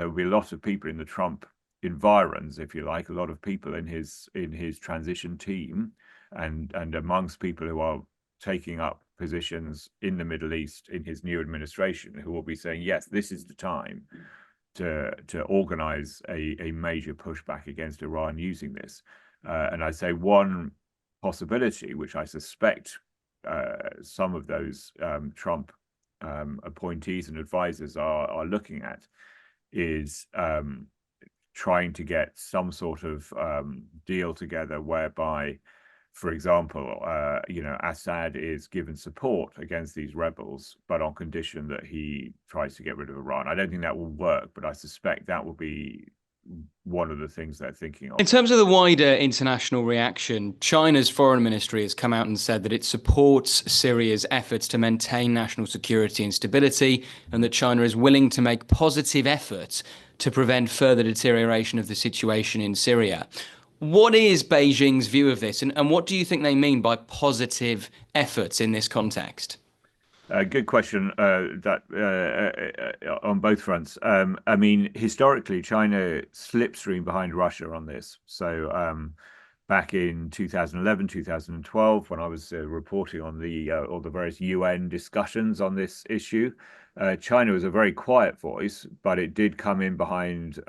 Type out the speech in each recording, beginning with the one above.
there will be a lot of people in the Trump environs, if you like, a lot of people in his transition team, and amongst people who are taking up positions in the Middle East in his new administration, who will be saying, yes, this is the time to organize a major pushback against Iran using this. And I say one possibility, which I suspect some of those Trump appointees and advisors are looking at, is trying to get some sort of deal together whereby, for example, Assad is given support against these rebels, but on condition that he tries to get rid of Iran. I don't think that will work, but I suspect that will be one of the things they're thinking In of. terms of the wider international reaction, China's foreign ministry has come out and said that it supports Syria's efforts to maintain national security and stability, and that China is willing to make positive efforts to prevent further deterioration of the situation in Syria. What is Beijing's view of this, and what do you think they mean by positive efforts in this context? Good question. That on both fronts. I mean, historically, China slipstreamed behind Russia on this. So back in 2011, 2012, when I was reporting on all the various UN discussions on this issue, China was a very quiet voice, but it did come in behind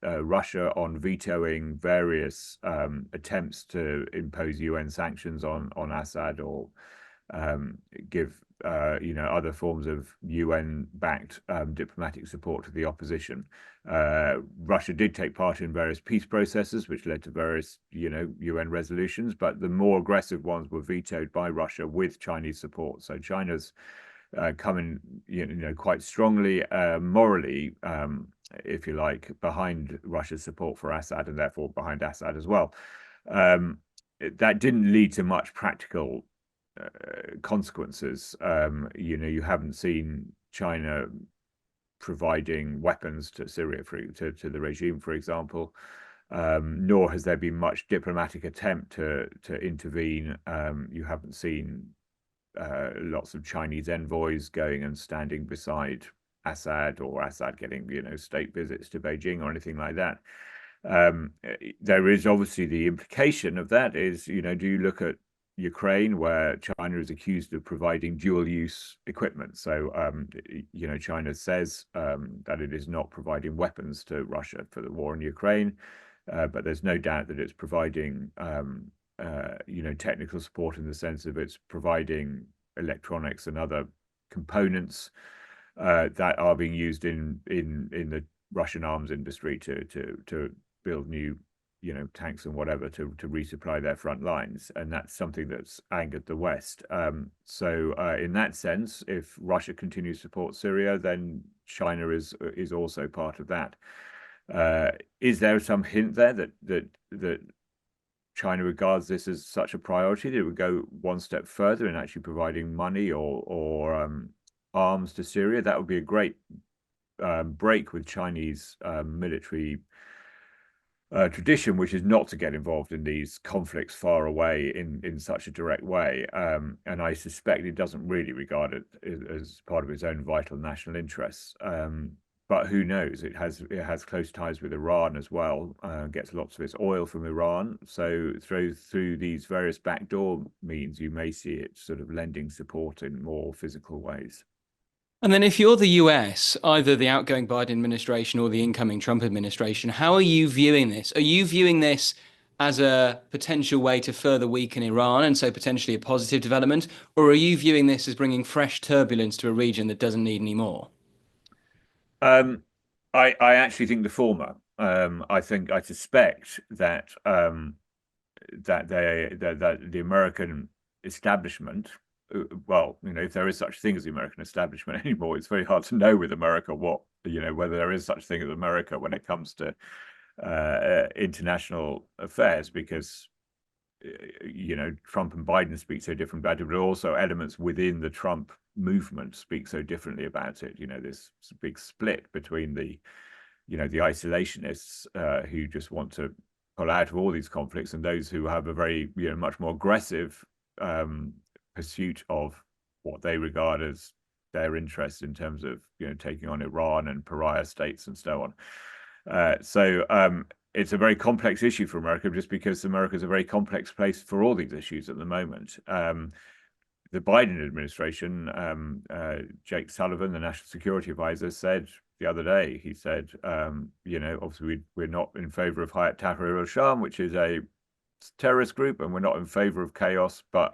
Russia on vetoing various attempts to impose UN sanctions on Assad or give other forms of UN-backed diplomatic support to the opposition. Russia did take part in various peace processes, which led to various UN resolutions, but the more aggressive ones were vetoed by Russia with Chinese support. So China's coming quite strongly morally, if you like, behind Russia's support for Assad, and therefore behind Assad as well. That didn't lead to much practical consequences. You haven't seen China providing weapons to Syria, to the regime, for example, nor has there been much diplomatic attempt to intervene. You haven't seen lots of Chinese envoys going and standing beside Assad, or Assad getting state visits to Beijing or anything like that. There is obviously the implication of that is, do you look at Ukraine, where China is accused of providing dual-use equipment? So, China says that it is not providing weapons to Russia for the war in Ukraine, but there's no doubt that it's providing, technical support in the sense of it's providing electronics and other components that are being used in the Russian arms industry to build new tanks and whatever to resupply their front lines, and that's something that's angered the West. So in that sense, if Russia continues to support Syria, then China is also part of that. Is there some hint there that China regards this as such a priority that it would go one step further in actually providing money or arms to Syria? That would be a great break with Chinese military tradition, which is not to get involved in these conflicts far away in such a direct way. And I suspect it doesn't really regard it as part of its own vital national interests. But who knows? It has close ties with Iran as well. Gets lots of its oil from Iran. So through these various backdoor means, you may see it sort of lending support in more physical ways. And then if you're the US, either the outgoing Biden administration or the incoming Trump administration, how are you viewing this? Are you viewing this as a potential way to further weaken Iran, and so potentially a positive development? Or are you viewing this as bringing fresh turbulence to a region that doesn't need any more? I actually think the former. I suspect that that the American establishment, well, if there is such thing as the American establishment anymore, it's very hard to know with America whether there is such thing as America when it comes to international affairs, because Trump and Biden speak so different about it, but also elements within the Trump movement speak so differently about it. This big split between the isolationists who just want to pull out of all these conflicts, and those who have a very much more aggressive pursuit of what they regard as their interests in terms of taking on Iran and pariah states and so on. It's a very complex issue for America, just because America is a very complex place for all these issues at the moment. The Biden administration, Jake Sullivan, the national security advisor, said the other day, he said, obviously we're not in favor of Hayat Tahrir al-Sham, which is a terrorist group, and we're not in favor of chaos, but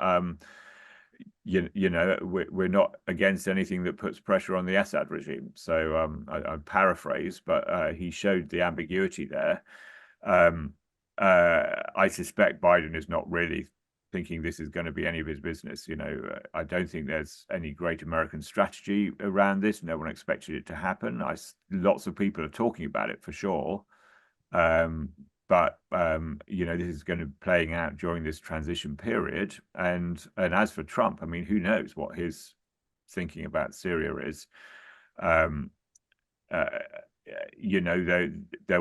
we're not against anything that puts pressure on the Assad regime. So I paraphrase, but he showed the ambiguity there. I suspect Biden is not really thinking this is going to be any of his business. I don't think there's any great American strategy around this. No one expected it to happen. Lots of people are talking about it for sure. But this is going to be playing out during this transition period. And as for Trump, I mean, who knows what his thinking about Syria is. There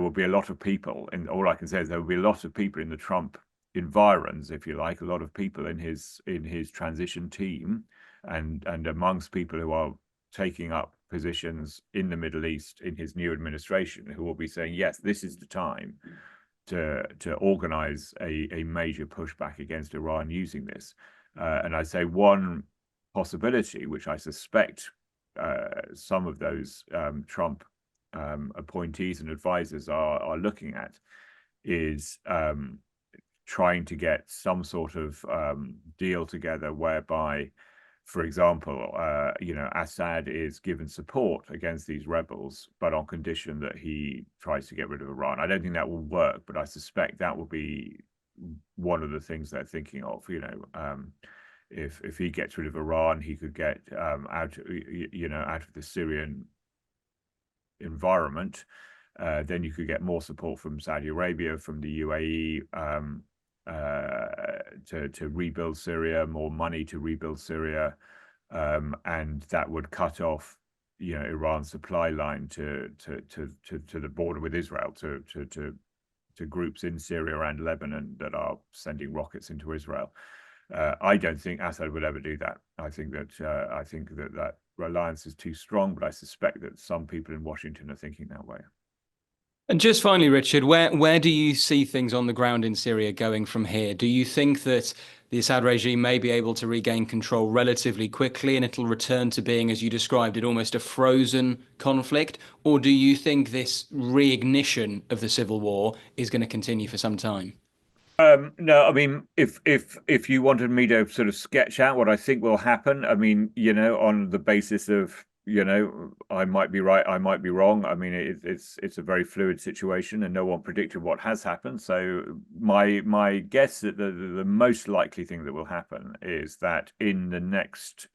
will be a lot of people, and all I can say is there will be a lot of people in the Trump environs, if you like, a lot of people in his transition team, and amongst people who are taking up positions in the Middle East in his new administration, who will be saying, yes, this is the time to organize a major pushback against Iran using this. And I say one possibility, which I suspect some of those Trump appointees and advisors are looking at, is trying to get some sort of deal together whereby, for example, Assad is given support against these rebels, but on condition that he tries to get rid of Iran. I don't think that will work, but I suspect that will be one of the things they're thinking of. If he gets rid of Iran, he could get out of the Syrian environment. Then you could get more support from Saudi Arabia, from the UAE, to rebuild Syria, more money to rebuild Syria, and that would cut off, Iran's supply line to the border with Israel, to groups in Syria and Lebanon that are sending rockets into Israel. I don't think Assad would ever do that. I think that reliance is too strong, but I suspect that some people in Washington are thinking that way. And just finally, Richard, where do you see things on the ground in Syria going from here? Do you think that the Assad regime may be able to regain control relatively quickly and it'll return to being, as you described it, almost a frozen conflict? Or do you think this reignition of the civil war is going to continue for some time? No, I mean, if you wanted me to sort of sketch out what I think will happen, I mean, on the basis of, I might be right, I might be wrong. I mean, it's a very fluid situation, and no one predicted what has happened. So my guess that the most likely thing that will happen is that in the next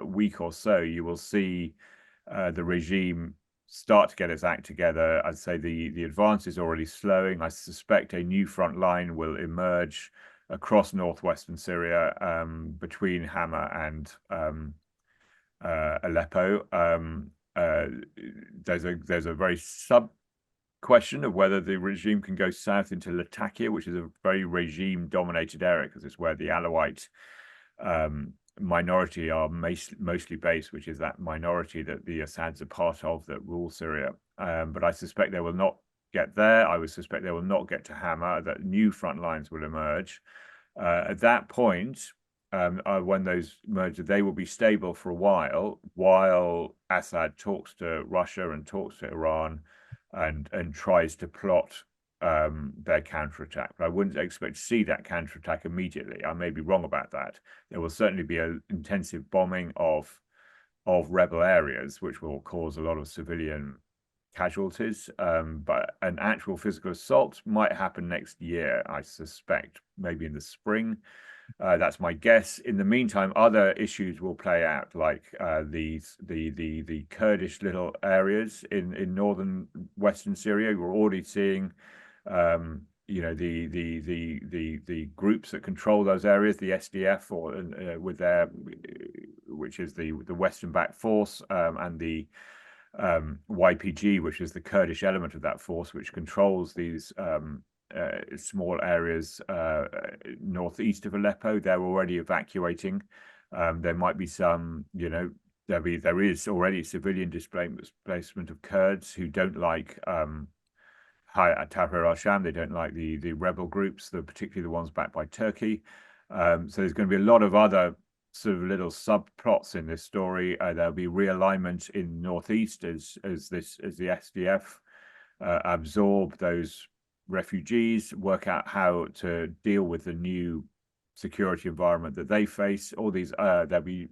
week or so, you will see the regime start to get its act together. I'd say the advance is already slowing. I suspect a new front line will emerge across northwestern Syria, between Hama and Aleppo. There's a very sub question of whether the regime can go south into Latakia, which is a very regime-dominated area, because it's where the Alawite minority are mostly based, which is that minority that the Assads are part of that rule Syria. But I suspect they will not get there. I would suspect they will not get to Hama, that new front lines will emerge. At that point, when those merge, they will be stable for a while Assad talks to Russia and talks to Iran and tries to plot their counterattack. But I wouldn't expect to see that counterattack immediately. I may be wrong about that. There will certainly be an intensive bombing of rebel areas, which will cause a lot of civilian casualties. But an actual physical assault might happen next year, I suspect, maybe in the spring. That's my guess. In the meantime, other issues will play out, like the Kurdish little areas in northern Western Syria. We're already seeing, the groups that control those areas, the SDF, or with their, which is the Western backed force, and the YPG, which is the Kurdish element of that force, which controls these small areas northeast of Aleppo. They're already evacuating. There might be some, there is already civilian displacement of Kurds who don't like Tahrir al-Sham. They don't like the rebel groups, particularly the ones backed by Turkey. So there's going to be a lot of other sort of little subplots in this story. There'll be realignment in northeast as the SDF absorb those refugees, work out how to deal with the new security environment that they face. All these there'll be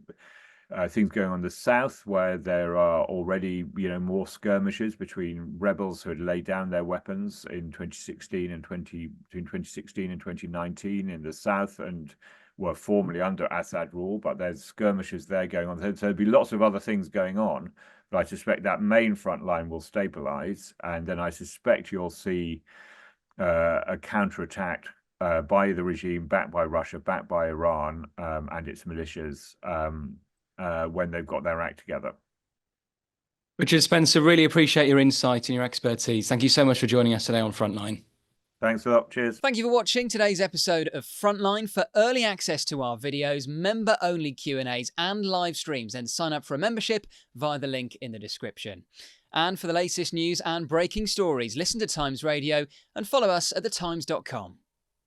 things going on in the south where there are already, more skirmishes between rebels who had laid down their weapons in 2016 and between 2016 and 2019 in the south and were formerly under Assad rule, but there's skirmishes there going on. So there'll be lots of other things going on, but I suspect that main front line will stabilize, and then I suspect you'll see a counterattack by the regime, backed by Russia, backed by Iran and its militias when they've got their act together. Richard Spencer, really appreciate your insight and your expertise. Thank you so much for joining us today on Frontline. Thanks a lot. Cheers. Thank you for watching today's episode of Frontline. For early access to our videos, member-only Q&As and live streams, then sign up for a membership via the link in the description. And for the latest news and breaking stories, listen to Times Radio and follow us at thetimes.com.